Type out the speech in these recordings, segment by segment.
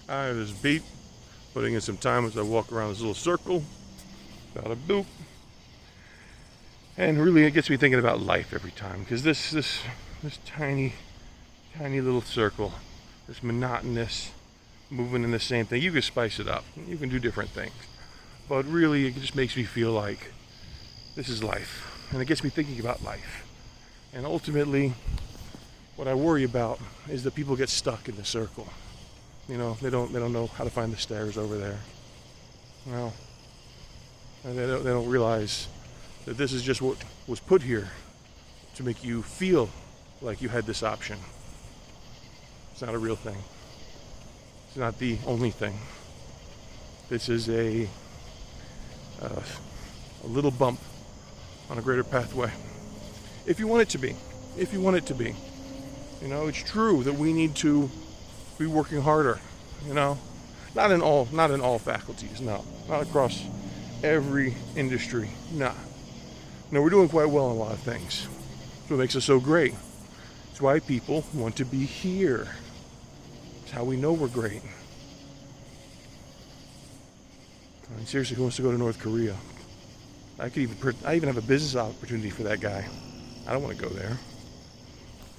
I have this beat, putting in some time as I walk around this little circle. Bada boop. And really it gets me thinking about life every time, because this tiny little circle, this monotonous moving in the same thing, you can spice it up. You can do different things. But really it just makes me feel like this is life. And it gets me thinking about life. And ultimately, what I worry about is that people get stuck in the circle. You know, they don't know how to find the stairs over there. Well, and they don't realize that this is just what was put here to make you feel like you had this option. It's not a real thing. It's not the only thing. This is a little bump on a greater pathway. If you want it to be. If you want it to be. You know, it's true that we need to be working harder, you know. Not in all faculties, no. Not across every industry, nah. No, we're doing quite well in a lot of things. That's what makes us so great. It's why people want to be here. It's how we know we're great. I mean, seriously, who wants to go to North Korea? I even have a business opportunity for that guy. I don't want to go there.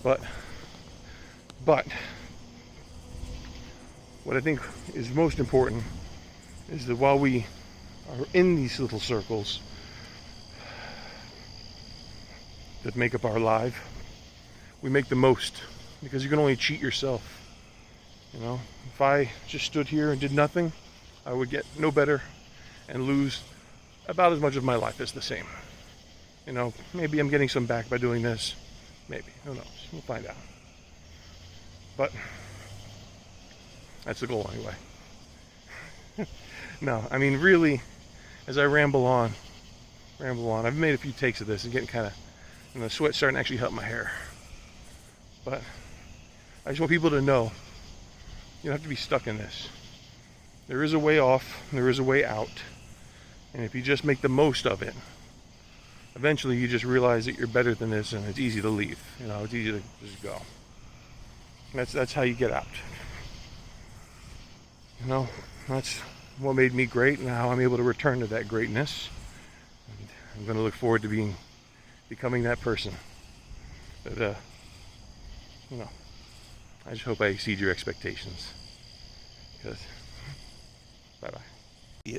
But what I think is most important is that while we are in these little circles that make up our life, we make the most, because you can only cheat yourself. You know, if I just stood here and did nothing, I would get no better and lose about as much of my life as the same. You know, maybe I'm getting some back by doing this. Maybe, who knows? We'll find out. But that's the goal anyway. No, I mean, really, as I ramble on, I've made a few takes of this and getting kind of, the sweat starting to actually help my hair. But I just want people to know, you don't have to be stuck in this. There is a way off, there is a way out. And if you just make the most of it, eventually you just realize that you're better than this, and it's easy to leave. You know, it's easy to just go. That's how you get out. You know, that's what made me great, and how I'm able to return to that greatness. And I'm going to look forward to becoming that person. That, you know, I just hope I exceed your expectations. Because, bye-bye.